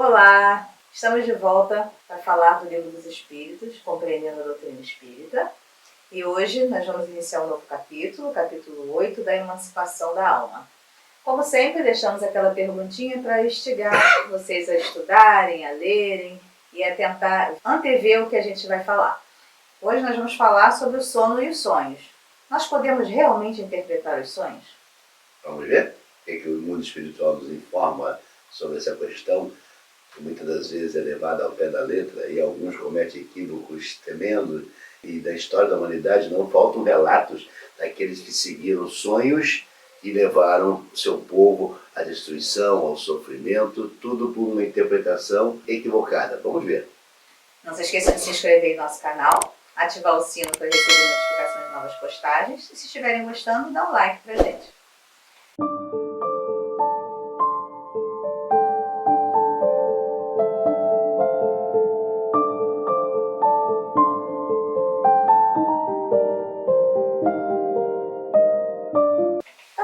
Olá! Estamos de volta para falar do Livro dos Espíritos, Compreendendo a Doutrina Espírita. E hoje nós vamos iniciar um novo capítulo, capítulo 8, da Emancipação da Alma. Como sempre, deixamos aquela perguntinha para instigar vocês a estudarem, a lerem e a tentar antever o que a gente vai falar. Hoje nós vamos falar sobre o sono e os sonhos. Nós podemos realmente interpretar os sonhos? Vamos ver o que o mundo espiritual nos informa sobre essa questão, que muitas das vezes é levada ao pé da letra e alguns cometem equívocos tremendos. E da história da humanidade não faltam relatos daqueles que seguiram sonhos e levaram o seu povo à destruição, ao sofrimento, tudo por uma interpretação equivocada. Vamos ver. Não se esqueça de se inscrever no nosso canal, ativar o sino para receber notificações de novas postagens e se estiverem gostando, dá um like pra gente.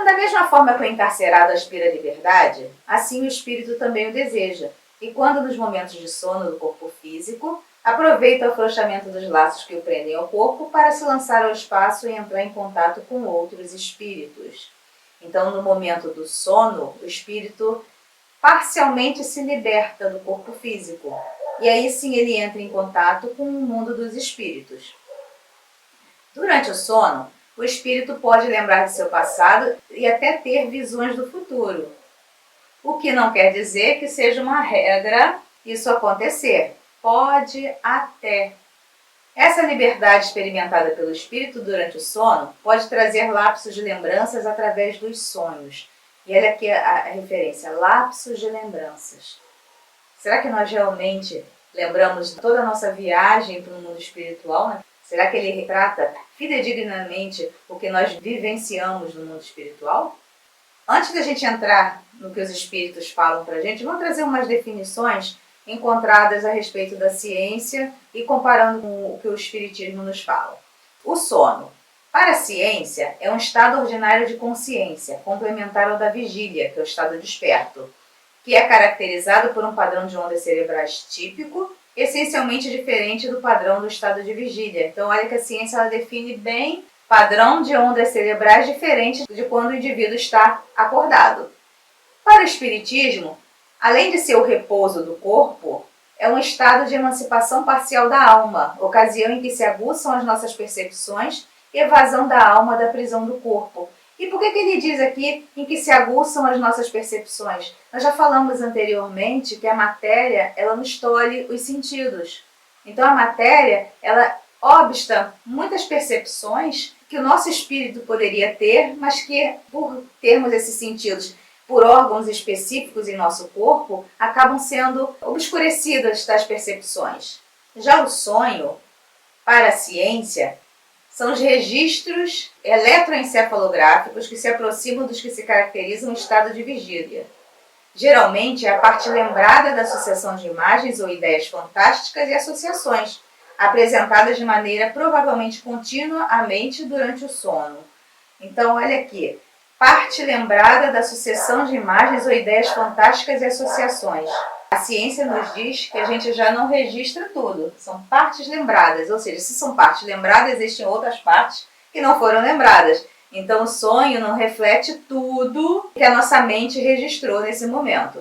Da mesma forma que o encarcerado aspira à liberdade, assim o espírito também o deseja, e quando nos momentos de sono do corpo físico, aproveita o afrouxamento dos laços que o prendem ao corpo para se lançar ao espaço e entrar em contato com outros espíritos. Então, no momento do sono, o espírito parcialmente se liberta do corpo físico, e aí sim ele entra em contato com o mundo dos espíritos. Durante o sono, o espírito pode lembrar de seu passado e até ter visões do futuro. O que não quer dizer que seja uma regra isso acontecer. Pode até. Essa liberdade experimentada pelo espírito durante o sono pode trazer lapsos de lembranças através dos sonhos. E olha aqui a referência, lapsos de lembranças. Será que nós realmente lembramos de toda a nossa viagem para o mundo espiritual, né? Será que ele retrata fidedignamente o que nós vivenciamos no mundo espiritual? Antes da gente entrar no que os espíritos falam para a gente, vamos trazer umas definições encontradas a respeito da ciência e comparando com o que o espiritismo nos fala. O sono, para a ciência, é um estado ordinário de consciência, complementar ao da vigília, que é o estado desperto, que é caracterizado por um padrão de ondas cerebrais típico, essencialmente diferente do padrão do estado de vigília. Então, olha que a ciência ela define bem padrão de ondas cerebrais diferente de quando o indivíduo está acordado. Para o espiritismo, além de ser o repouso do corpo, é um estado de emancipação parcial da alma, ocasião em que se aguçam as nossas percepções e evasão da alma da prisão do corpo. E por que ele diz aqui em que se aguçam as nossas percepções? Nós já falamos anteriormente que a matéria, ela nos tolhe os sentidos. Então a matéria, ela obsta muitas percepções que o nosso espírito poderia ter, mas que por termos esses sentidos por órgãos específicos em nosso corpo, acabam sendo obscurecidas das percepções. Já o sonho, para a ciência, são os registros eletroencefalográficos que se aproximam dos que se caracterizam em estado de vigília. Geralmente é a parte lembrada da sucessão de imagens ou ideias fantásticas e associações, apresentadas de maneira provavelmente contínua à mente durante o sono. Então, olha aqui, parte lembrada da sucessão de imagens ou ideias fantásticas e associações. A ciência nos diz que a gente já não registra tudo, são partes lembradas, ou seja, se são partes lembradas, existem outras partes que não foram lembradas. Então o sonho não reflete tudo que a nossa mente registrou nesse momento.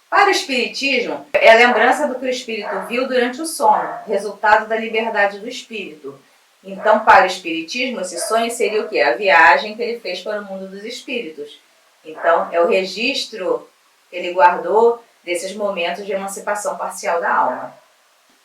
Para o espiritismo, é a lembrança do que o espírito viu durante o sono, resultado da liberdade do espírito. Então, para o espiritismo, esse sonho seria o quê? A viagem que ele fez para o mundo dos espíritos. Então, é o registro que ele guardou desses momentos de emancipação parcial da alma.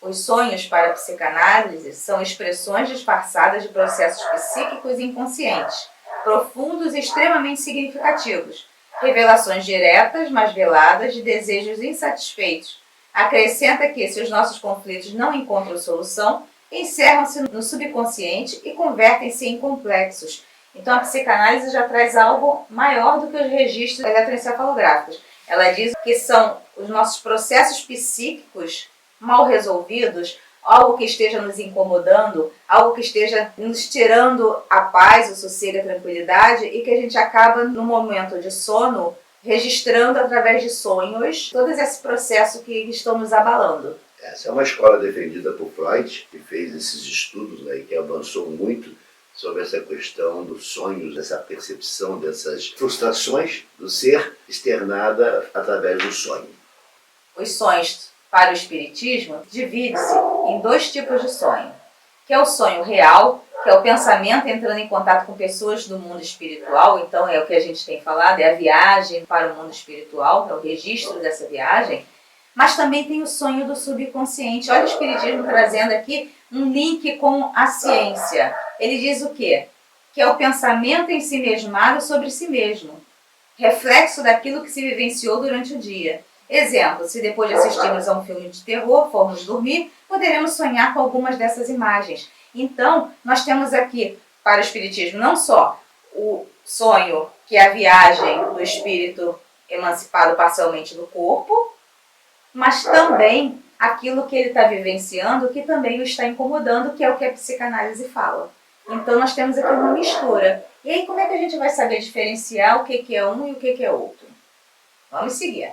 Os sonhos para a psicanálise são expressões disfarçadas de processos psíquicos inconscientes, profundos e extremamente significativos, revelações diretas, mas veladas, de desejos insatisfeitos. Acrescenta que, se os nossos conflitos não encontram solução, encerram-se no subconsciente e convertem-se em complexos. Então a psicanálise já traz algo maior do que os registros eletroencefalográficos. Ela diz que são os nossos processos psíquicos mal resolvidos, algo que esteja nos incomodando, algo que esteja nos tirando a paz, o sossego, a tranquilidade, e que a gente acaba, no momento de sono, registrando através de sonhos todo esse processo que estão nos abalando. Essa é uma escola defendida por Freud, que fez esses estudos, né, e que avançou muito sobre essa questão dos sonhos, dessa percepção, dessas frustrações do ser externada através do sonho. Os sonhos, para o espiritismo, divide-se em 2 tipos de sonho, que é o sonho real, que é o pensamento entrando em contato com pessoas do mundo espiritual. Então é o que a gente tem falado, é a viagem para o mundo espiritual, é o registro dessa viagem. Mas também tem o sonho do subconsciente. Olha o espiritismo trazendo aqui um link com a ciência. Ele diz o quê? Que é o pensamento ensimesmado sobre si mesmo, reflexo daquilo que se vivenciou durante o dia. Exemplo, se depois de assistirmos a um filme de terror, formos dormir, poderemos sonhar com algumas dessas imagens. Então, nós temos aqui, para o espiritismo, não só o sonho, que é a viagem do espírito emancipado parcialmente do corpo, mas também aquilo que ele está vivenciando, que também o está incomodando, que é o que a psicanálise fala. Então, nós temos aqui uma mistura. E aí, como é que a gente vai saber diferenciar o que é um e o que é outro? Vamos seguir.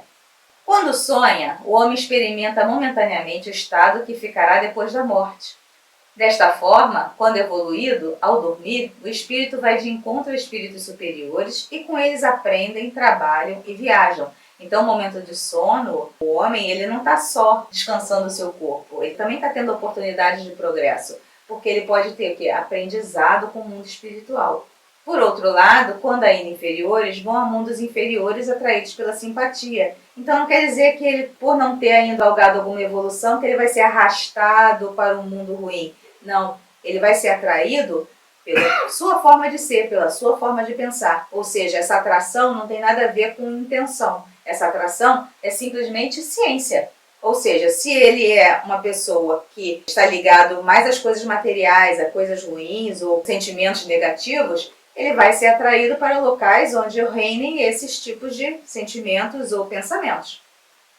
Quando sonha, o homem experimenta momentaneamente o estado que ficará depois da morte. Desta forma, quando evoluído, ao dormir, o espírito vai de encontro a espíritos superiores e com eles aprendem, trabalham e viajam. Então, no momento de sono, o homem ele não está só descansando o seu corpo, ele também está tendo oportunidades de progresso, porque ele pode ter o quê? Aprendizado com o mundo espiritual. Por outro lado, quando ainda inferiores, vão a mundos inferiores atraídos pela simpatia. Então não quer dizer que ele, por não ter ainda galgado alguma evolução, que ele vai ser arrastado para um mundo ruim. Não, ele vai ser atraído pela sua forma de ser, pela sua forma de pensar. Ou seja, essa atração não tem nada a ver com intenção. Essa atração é simplesmente ciência. Ou seja, se ele é uma pessoa que está ligado mais às coisas materiais, a coisas ruins ou sentimentos negativos, ele vai ser atraído para locais onde reinem esses tipos de sentimentos ou pensamentos.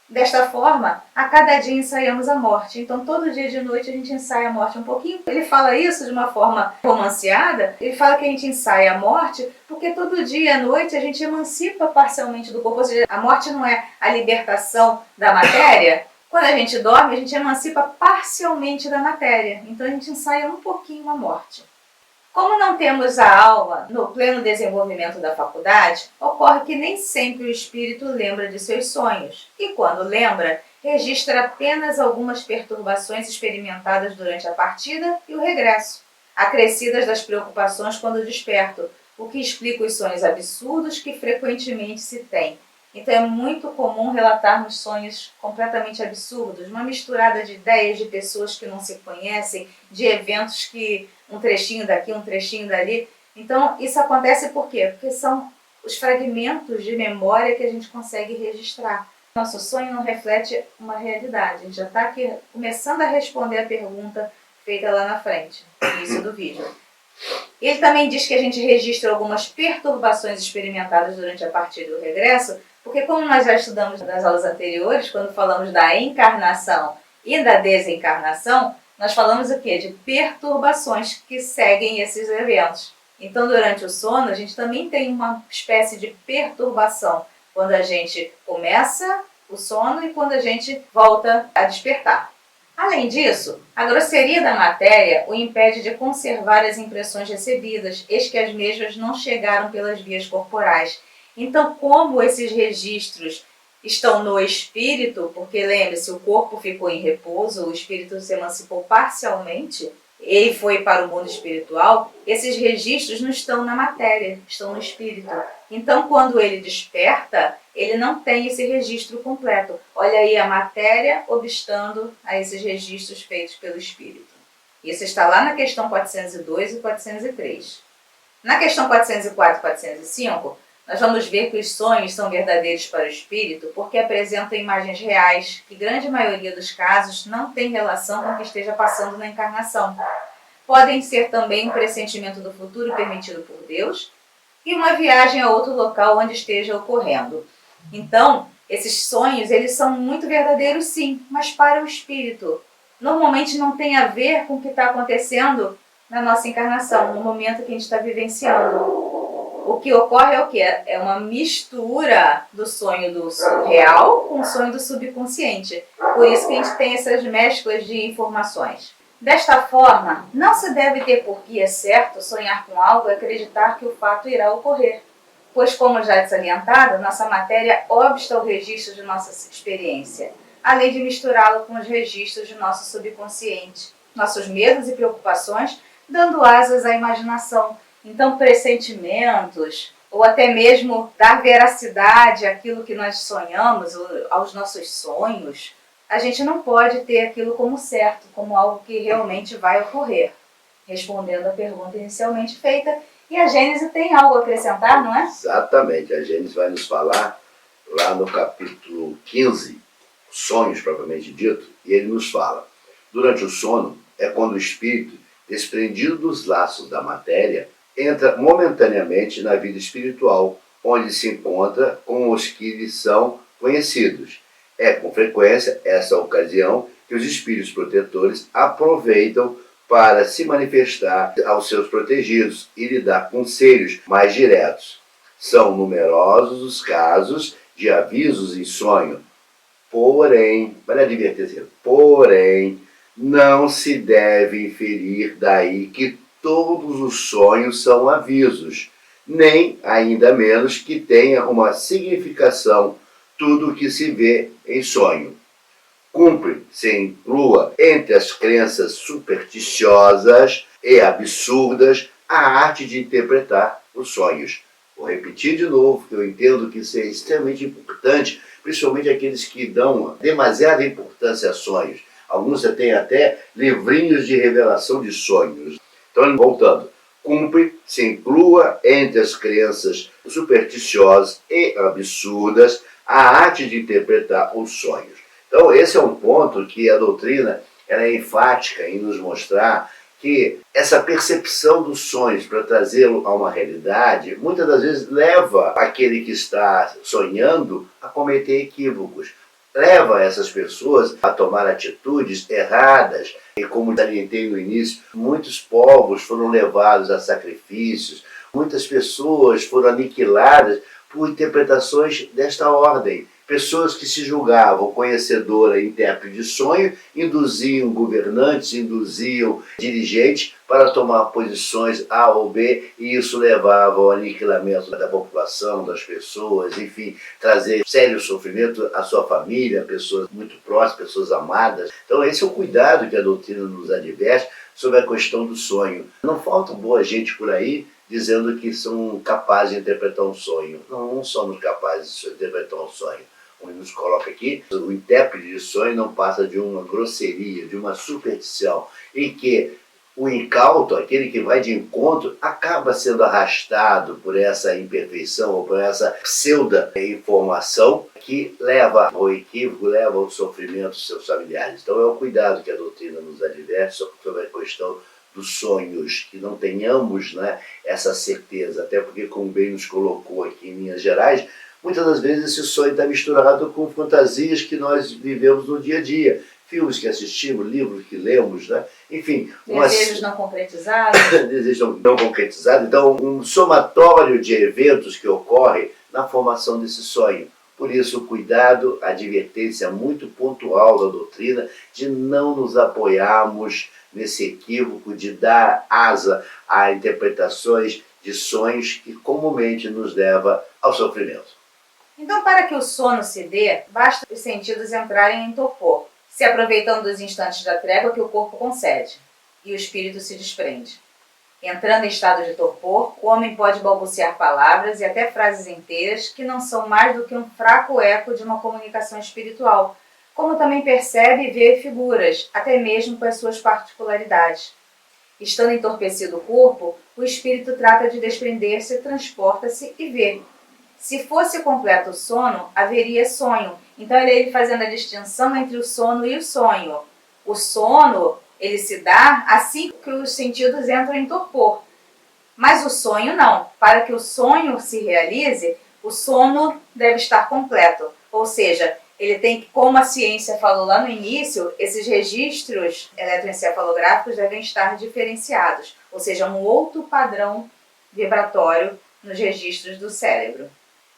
Desta forma, a cada dia ensaiamos a morte. Então, todo dia de noite a gente ensaia a morte um pouquinho. Ele fala isso de uma forma romanceada. Ele fala que a gente ensaia a morte porque todo dia à noite a gente emancipa parcialmente do corpo. Ou seja, a morte não é a libertação da matéria. Quando a gente dorme, a gente emancipa parcialmente da matéria. Então, a gente ensaia um pouquinho a morte. Como não temos a alma no pleno desenvolvimento da faculdade, ocorre que nem sempre o espírito lembra de seus sonhos, e quando lembra, registra apenas algumas perturbações experimentadas durante a partida e o regresso, acrescidas das preocupações quando desperto, o que explica os sonhos absurdos que frequentemente se tem. Então é muito comum relatarmos sonhos completamente absurdos, uma misturada de ideias de pessoas que não se conhecem, de eventos que um trechinho daqui, um trechinho dali. Então isso acontece por quê? Porque são os fragmentos de memória que a gente consegue registrar. Nosso sonho não reflete uma realidade. A gente já está aqui começando a responder a pergunta feita lá na frente, no início do vídeo. Ele também diz que a gente registra algumas perturbações experimentadas durante a partida e o regresso, porque como nós já estudamos nas aulas anteriores, quando falamos da encarnação e da desencarnação, nós falamos o quê? De perturbações que seguem esses eventos. Então, durante o sono, a gente também tem uma espécie de perturbação, quando a gente começa o sono e quando a gente volta a despertar. Além disso, a grosseria da matéria o impede de conservar as impressões recebidas, eis que as mesmas não chegaram pelas vias corporais. Então, como esses registros estão no espírito, porque lembre-se, o corpo ficou em repouso, o espírito se emancipou parcialmente, ele foi para o mundo espiritual, esses registros não estão na matéria, estão no espírito. Então, quando ele desperta, ele não tem esse registro completo. Olha aí a matéria obstando a esses registros feitos pelo espírito. Isso está lá na questão 402 e 403. Na questão 404 e 405, nós vamos ver que os sonhos são verdadeiros para o espírito porque apresentam imagens reais, que grande maioria dos casos não tem relação com o que esteja passando na encarnação. Podem ser também um pressentimento do futuro permitido por Deus e uma viagem a outro local onde esteja ocorrendo. Então, esses sonhos, eles são muito verdadeiros sim, mas para o espírito. Normalmente não tem a ver com o que está acontecendo na nossa encarnação, no momento que a gente está vivenciando. o que ocorre é o quê? É uma mistura do sonho do real com o sonho do subconsciente. Por isso que a gente tem essas mesclas de informações. Desta forma, não se deve ter por guia certo sonhar com algo e acreditar que o fato irá ocorrer, pois, como já salientado, nossa matéria obsta o registro de nossa experiência, além de misturá-la com os registros de nosso subconsciente, nossos medos e preocupações, dando asas à imaginação. Então, pressentimentos, ou até mesmo dar veracidade àquilo que nós sonhamos, aos nossos sonhos, a gente não pode ter aquilo como certo, como algo que realmente vai ocorrer. Respondendo à pergunta inicialmente feita, e a Gênese tem algo a acrescentar, não é? Exatamente, a Gênese vai nos falar lá no capítulo 15, sonhos propriamente dito, e ele nos fala: durante o sono é quando o espírito, desprendido dos laços da matéria, entra momentaneamente na vida espiritual, onde se encontra com os que lhe são conhecidos. É com frequência essa ocasião que os espíritos protetores aproveitam para se manifestar aos seus protegidos e lhe dar conselhos mais diretos. São numerosos os casos de avisos em sonho. Porém, para advertir, porém, não se deve inferir daí que todos os sonhos são avisos, nem, ainda menos, que tenha uma significação tudo o que se vê em sonho. Cumpre se inclua entre as crenças supersticiosas e absurdas a arte de interpretar os sonhos. Vou repetir de novo, que eu entendo que isso é extremamente importante, principalmente aqueles que dão demasiada importância a sonhos. Alguns têm até livrinhos de revelação de sonhos. Então, voltando, cumpre se inclua entre as crenças supersticiosas e absurdas a arte de interpretar os sonhos. Então, esse é um ponto que a doutrina ela é enfática em nos mostrar que essa percepção dos sonhos para trazê-lo a uma realidade, muitas das vezes leva aquele que está sonhando a cometer equívocos, leva essas pessoas a tomar atitudes erradas. E como salientei no início, muitos povos foram levados a sacrifícios, muitas pessoas foram aniquiladas por interpretações desta ordem. Pessoas que se julgavam conhecedora e intérprete de sonho, induziam governantes, induziam dirigentes para tomar posições A ou B, e isso levava ao aniquilamento da população, das pessoas, enfim, trazer sério sofrimento à sua família, pessoas muito próximas, pessoas amadas. Então esse é o cuidado que a doutrina nos adverte sobre a questão do sonho. Não falta boa gente por aí dizendo que são capazes de interpretar um sonho. Não somos capazes de interpretar um sonho. Onde nos coloca aqui, o intérprete de sonho não passa de uma grosseria, de uma superstição, e que o incauto, aquele que vai de encontro, acaba sendo arrastado por essa imperfeição ou por essa pseudo-informação que leva ao equívoco, leva ao sofrimento dos seus familiares. Então é o cuidado que a doutrina nos adverte sobre a questão dos sonhos, que não tenhamos, né, essa certeza, até porque, como bem nos colocou aqui em Minas Gerais, muitas das vezes esse sonho está misturado com fantasias que nós vivemos no dia a dia. Filmes que assistimos, livros que lemos, né? Enfim. Desejos não concretizados. Desejos não concretizados. Então, um somatório de eventos que ocorre na formação desse sonho. Por isso, cuidado, advertência muito pontual da doutrina de não nos apoiarmos nesse equívoco de dar asa a interpretações de sonhos que comumente nos leva ao sofrimento. Então, para que o sono se dê, basta os sentidos entrarem em torpor, se aproveitando dos instantes da trégua que o corpo concede, e o espírito se desprende. Entrando em estado de torpor, o homem pode balbuciar palavras e até frases inteiras que não são mais do que um fraco eco de uma comunicação espiritual, como também percebe e vê figuras, até mesmo com as suas particularidades. Estando entorpecido o corpo, o espírito trata de desprender-se, transporta-se e vê. Se fosse completo o sono, haveria sonho. Então ele fazendo a distinção entre o sono e o sonho. O sono, ele se dá assim que os sentidos entram em torpor. Mas o sonho não. Para que o sonho se realize, o sono deve estar completo. Ou seja, ele tem que, como a ciência falou lá no início, esses registros eletroencefalográficos devem estar diferenciados. Ou seja, um outro padrão vibratório nos registros do cérebro.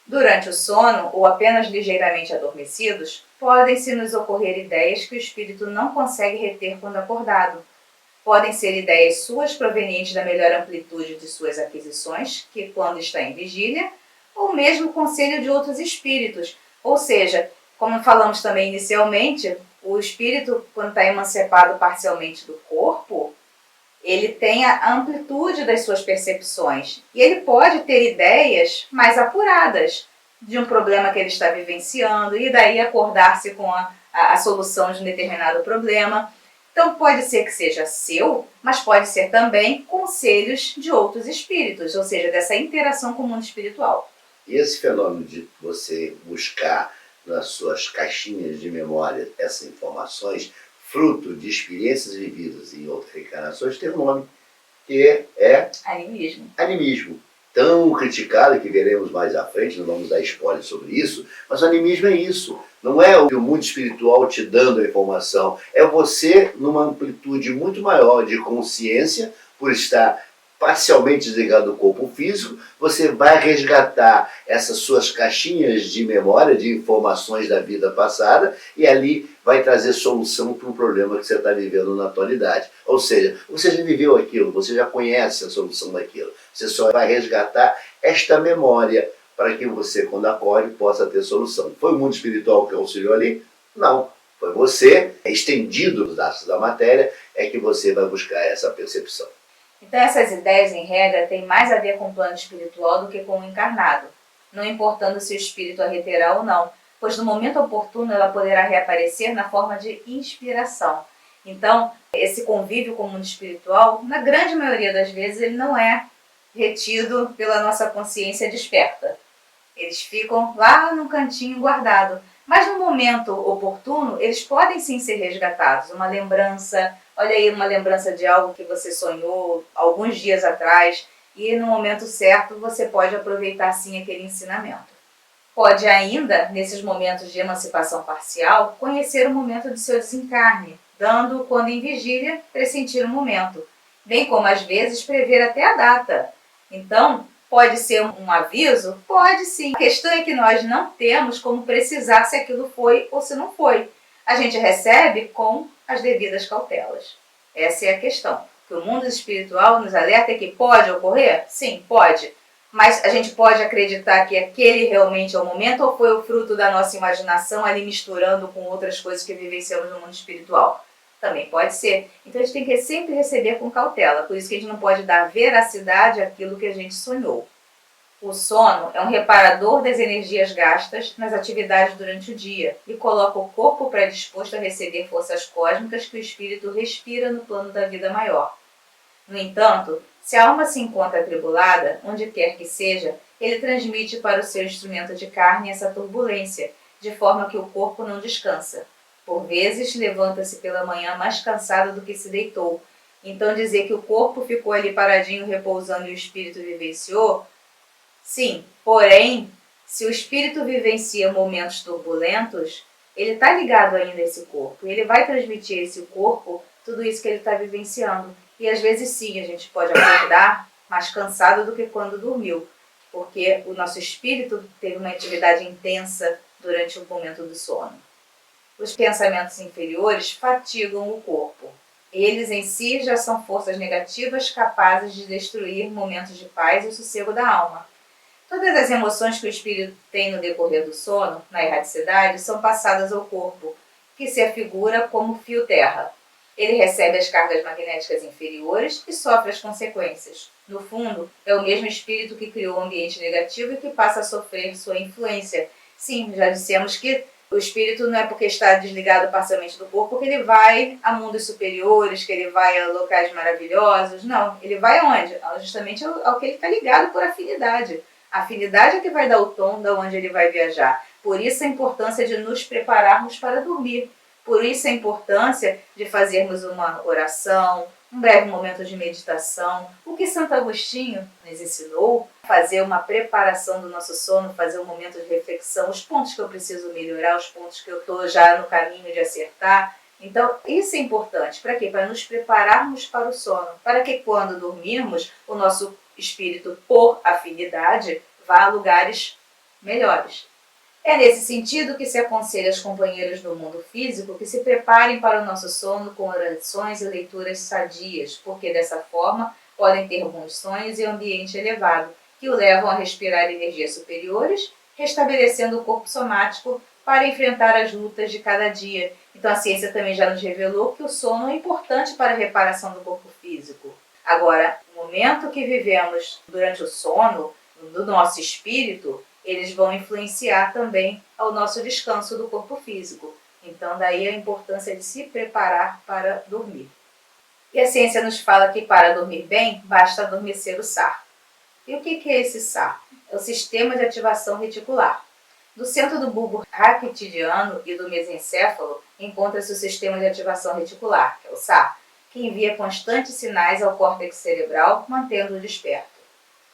Durante o sono, ou apenas ligeiramente adormecidos, podem-se nos ocorrer ideias que o espírito não consegue reter quando acordado. Podem ser ideias suas provenientes da melhor amplitude de suas aquisições, que quando está em vigília, ou mesmo conselho de outros espíritos. Ou seja, como falamos também inicialmente, o espírito, quando está emancipado parcialmente do corpo, ele tem a amplitude das suas percepções. E ele pode ter ideias mais apuradas de um problema que ele está vivenciando e daí acordar-se com a solução de um determinado problema. Então pode ser que seja seu, mas pode ser também conselhos de outros espíritos, ou seja, dessa interação com o mundo espiritual. E esse fenômeno de você buscar nas suas caixinhas de memória essas informações, fruto de experiências vividas em outras reencarnações, tem um nome, que é animismo. Animismo. Tão criticado que veremos mais à frente, não vamos dar spoiler sobre isso, mas o animismo é isso. Não é o mundo espiritual te dando a informação, é você numa amplitude muito maior de consciência, por estar parcialmente desligado do corpo físico, você vai resgatar essas suas caixinhas de memória, de informações da vida passada, e ali vai trazer solução para um problema que você está vivendo na atualidade. Ou seja, você já viveu aquilo, você já conhece a solução daquilo. Você só vai resgatar esta memória para que você, quando acorde, possa ter solução. Foi o mundo espiritual que auxiliou ali? Não. Foi você, estendido nos astros da matéria, é que você vai buscar essa percepção. Então essas ideias, em regra, têm mais a ver com o plano espiritual do que com o encarnado, não importando se o espírito a reterá ou não, pois no momento oportuno ela poderá reaparecer na forma de inspiração. Então, esse convívio com o mundo espiritual, na grande maioria das vezes, ele não é retido pela nossa consciência desperta. Eles ficam lá no cantinho guardado. Mas no momento oportuno, eles podem sim ser resgatados. Uma lembrança, olha aí, uma lembrança de algo que você sonhou alguns dias atrás, e no momento certo você pode aproveitar sim aquele ensinamento. Pode ainda, nesses momentos de emancipação parcial, conhecer o momento de seu desencarne, dando, quando em vigília, pressentir o momento, bem como às vezes prever até a data. Então, pode ser um aviso? Pode sim. A questão é que nós não temos como precisar se aquilo foi ou se não foi. A gente recebe com as devidas cautelas. Essa é a questão. Que o mundo espiritual nos alerta que pode ocorrer? Sim, pode. Mas a gente pode acreditar que aquele realmente é o momento ou foi o fruto da nossa imaginação ali misturando com outras coisas que vivenciamos no mundo espiritual? Também pode ser. Então a gente tem que sempre receber com cautela. Por isso que a gente não pode dar veracidade àquilo que a gente sonhou. O sono é um reparador das energias gastas nas atividades durante o dia e coloca o corpo predisposto a receber forças cósmicas que o espírito respira no plano da vida maior. No entanto, se a alma se encontra atribulada, onde quer que seja, ele transmite para o seu instrumento de carne essa turbulência, de forma que o corpo não descansa. Por vezes, levanta-se pela manhã mais cansado do que se deitou. Então, dizer que o corpo ficou ali paradinho, repousando e o espírito vivenciou? Sim, porém, se o espírito vivencia momentos turbulentos, ele está ligado ainda a esse corpo. Ele vai transmitir a esse corpo tudo isso que ele está vivenciando. E às vezes sim, a gente pode acordar mais cansado do que quando dormiu, porque o nosso espírito teve uma atividade intensa durante o momento do sono. Os pensamentos inferiores fatigam o corpo. Eles em si já são forças negativas capazes de destruir momentos de paz e sossego da alma. Todas as emoções que o espírito tem no decorrer do sono, na erraticidade, são passadas ao corpo, que se afigura como fio terra. Ele recebe as cargas magnéticas inferiores e sofre as consequências. No fundo, é o mesmo espírito que criou o ambiente negativo e que passa a sofrer sua influência. Sim, já dissemos que o espírito não é porque está desligado parcialmente do corpo que ele vai a mundos superiores, que ele vai a locais maravilhosos. Não, ele vai aonde? Justamente ao que ele está ligado por afinidade. A afinidade é que vai dar o tom de onde ele vai viajar. Por isso a importância de nos prepararmos para dormir. Por isso a importância de fazermos uma oração, um breve momento de meditação. O que Santo Agostinho nos ensinou, fazer uma preparação do nosso sono, fazer um momento de reflexão, os pontos que eu preciso melhorar, os pontos que eu estou já no caminho de acertar. Então, isso é importante. Para quê? Para nos prepararmos para o sono. Para que quando dormirmos, o nosso espírito, por afinidade, vá a lugares melhores. É nesse sentido que se aconselha aos companheiros do mundo físico que se preparem para o nosso sono com orações e leituras sadias, porque dessa forma podem ter bons sonhos e ambiente elevado, que o levam a respirar energias superiores, restabelecendo o corpo somático para enfrentar as lutas de cada dia. Então a ciência também já nos revelou que o sono é importante para a reparação do corpo físico. Agora, o momento que vivemos durante o sono, do nosso espírito, eles vão influenciar também ao nosso descanso do corpo físico. Então daí a importância de se preparar para dormir. E a ciência nos fala que para dormir bem, basta adormecer o SAR. E o que é esse SAR? É o Sistema de Ativação Reticular. No centro do bulbo raquitidiano e do mesencéfalo encontra-se o Sistema de Ativação Reticular, que é o SAR, que envia constantes sinais ao córtex cerebral, mantendo-o desperto.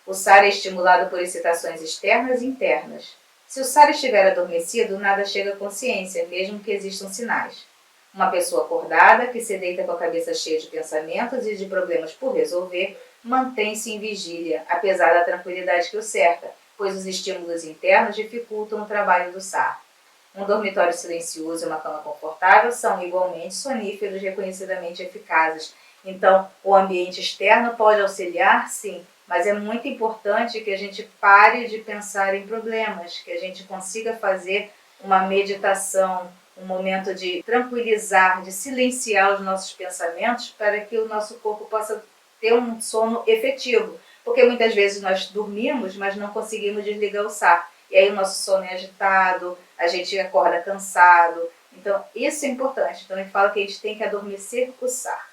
O SAR é estimulado por excitações externas e internas. Se o SAR estiver adormecido, nada chega à consciência, mesmo que existam sinais. Uma pessoa acordada, que se deita com a cabeça cheia de pensamentos e de problemas por resolver, mantém-se em vigília, apesar da tranquilidade que o cerca, pois os estímulos internos dificultam o trabalho do SAR. Um dormitório silencioso e uma cama confortável são igualmente soníferos reconhecidamente eficazes. Então, o ambiente externo pode auxiliar, sim, mas é muito importante que a gente pare de pensar em problemas, que a gente consiga fazer uma meditação, um momento de tranquilizar, de silenciar os nossos pensamentos para que o nosso corpo possa ter um sono efetivo. Porque muitas vezes nós dormimos, mas não conseguimos desligar o SAR. E aí o nosso sono é agitado, a gente acorda cansado. Então, isso é importante. Então, ele fala que a gente tem que adormecer o SAR.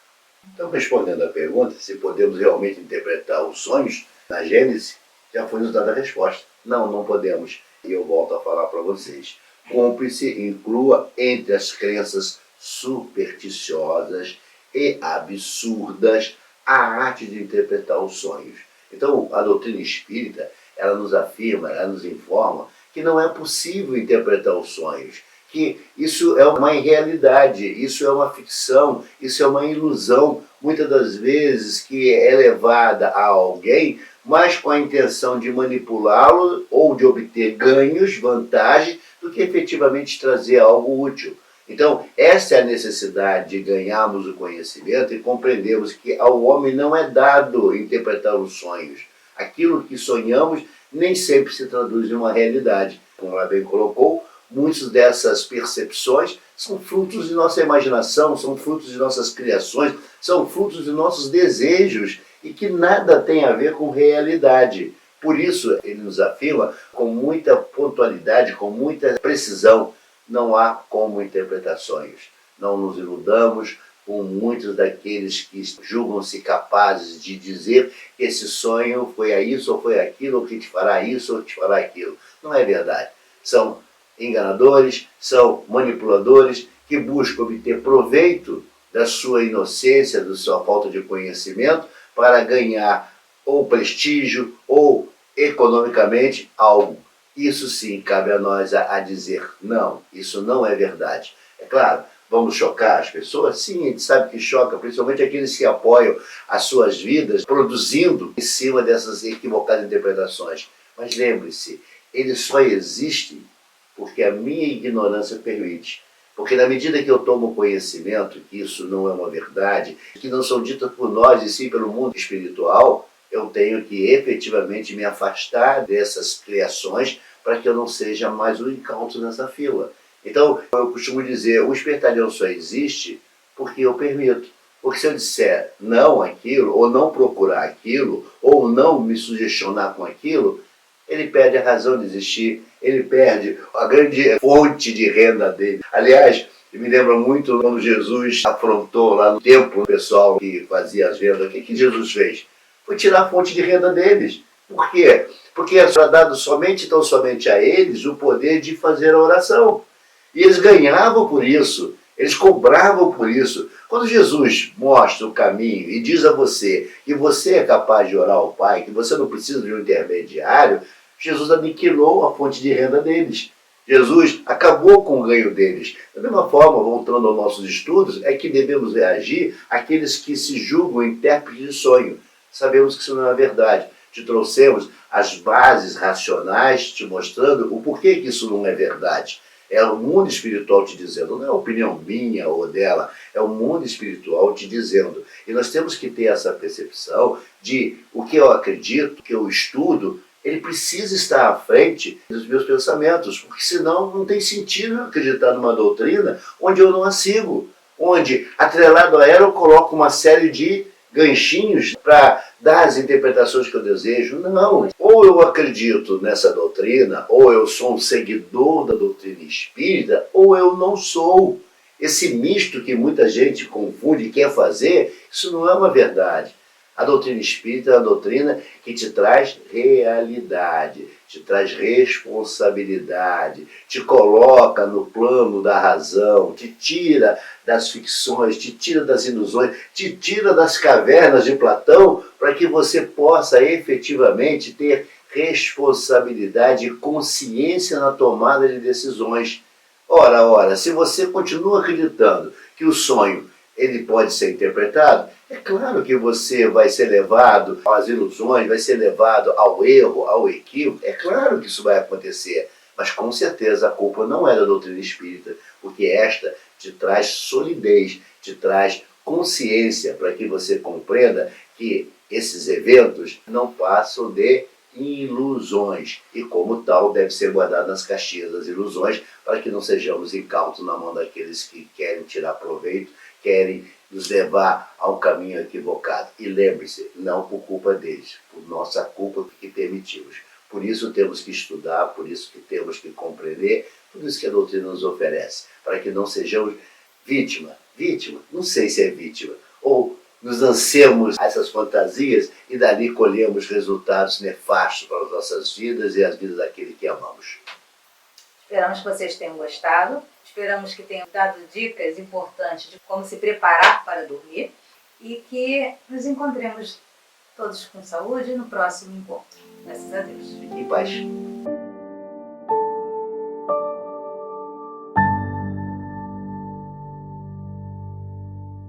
Então, respondendo à pergunta, se podemos realmente interpretar os sonhos, na Gênese, já foi nos dada a resposta. Não, não podemos. E eu volto a falar para vocês. Cúmplice inclua entre as crenças supersticiosas e absurdas a arte de interpretar os sonhos. Então, a doutrina espírita, ela nos afirma, ela nos informa que não é possível interpretar os sonhos, que isso é uma irrealidade, isso é uma ficção, isso é uma ilusão, muitas das vezes que é levada a alguém, mas com a intenção de manipulá-lo ou de obter ganhos, vantagem, do que efetivamente trazer algo útil. Então, essa é a necessidade de ganharmos o conhecimento e compreendermos que ao homem não é dado interpretar os sonhos. Aquilo que sonhamos nem sempre se traduz em uma realidade. Como ela bem colocou, muitas dessas percepções são frutos de nossa imaginação, são frutos de nossas criações, são frutos de nossos desejos e que nada tem a ver com realidade. Por isso, ele nos afirma com muita pontualidade, com muita precisão, não há como interpretar sonhos. Não nos iludamos com muitos daqueles que julgam-se capazes de dizer que esse sonho foi a isso ou foi aquilo, ou que te fará isso ou te fará aquilo. Não é verdade. São enganadores, são manipuladores que buscam obter proveito da sua inocência, da sua falta de conhecimento, para ganhar ou prestígio ou economicamente algo. Isso sim cabe a nós a dizer, não, isso não é verdade. É claro, vamos chocar as pessoas? Sim, a gente sabe que choca, principalmente aqueles que apoiam as suas vidas produzindo em cima dessas equivocadas interpretações. Mas lembre-se, eles só existem porque a minha ignorância permite. Porque na medida que eu tomo conhecimento que isso não é uma verdade, que não são ditas por nós e sim pelo mundo espiritual, eu tenho que efetivamente me afastar dessas criações para que eu não seja mais um incauto nessa fila. Então, eu costumo dizer, o espertalhão só existe porque eu permito. Porque se eu disser não àquilo, ou não procurar aquilo, ou não me sugestionar com aquilo, ele perde a razão de existir, ele perde a grande fonte de renda dele. Aliás, me lembra muito quando Jesus afrontou lá no templo o pessoal que fazia as vendas. O que Jesus fez? Foi tirar a fonte de renda deles. Por quê? Porque era dado somente, tão somente a eles, o poder de fazer a oração. E eles ganhavam por isso, eles cobravam por isso. Quando Jesus mostra o caminho e diz a você que você é capaz de orar ao Pai, que você não precisa de um intermediário, Jesus aniquilou a fonte de renda deles. Jesus acabou com o ganho deles. Da mesma forma, voltando aos nossos estudos, é que devemos reagir àqueles que se julgam intérpretes de sonho. Sabemos que isso não é verdade. te trouxemos as bases racionais, te mostrando o porquê que isso não é verdade. É o mundo espiritual te dizendo, não é opinião minha ou dela, é o mundo espiritual te dizendo. E nós temos que ter essa percepção de o que eu acredito, o que eu estudo, ele precisa estar à frente dos meus pensamentos, porque senão não tem sentido eu acreditar numa doutrina onde eu não a sigo, onde, atrelado a ela, eu coloco uma série de ganchinhos para dar as interpretações que eu desejo. Não. Ou eu acredito nessa doutrina, ou eu sou um seguidor da doutrina espírita, ou eu não sou. Esse misto que muita gente confunde e quer fazer, isso não é uma verdade. A doutrina espírita é uma doutrina que te traz realidade, te traz responsabilidade, te coloca no plano da razão, te tira das ficções, te tira das ilusões, te tira das cavernas de Platão, para que você possa efetivamente ter responsabilidade e consciência na tomada de decisões. Ora, se você continua acreditando que o sonho ele pode ser interpretado, é claro que você vai ser levado às ilusões, vai ser levado ao erro, ao equívoco. É claro que isso vai acontecer, mas com certeza a culpa não é da doutrina espírita, porque esta te traz solidez, te traz consciência para que você compreenda que esses eventos não passam de ilusões e, como tal, deve ser guardado nas caixinhas das ilusões para que não sejamos incautos na mão daqueles que querem tirar proveito, querem nos levar a um caminho equivocado. E lembre-se, não por culpa deles, por nossa culpa que permitimos. Por isso temos que estudar, por isso que temos que compreender, por isso que a doutrina nos oferece, para que não sejamos vítima, não sei se é vítima, ou nos lancemos a essas fantasias e dali colhemos resultados nefastos para as nossas vidas e as vidas daquele que amamos. Esperamos que vocês tenham gostado, esperamos que tenham dado dicas importantes de como se preparar para dormir e que nos encontremos todos com saúde no próximo encontro. Graças a Deus. Fique em paz.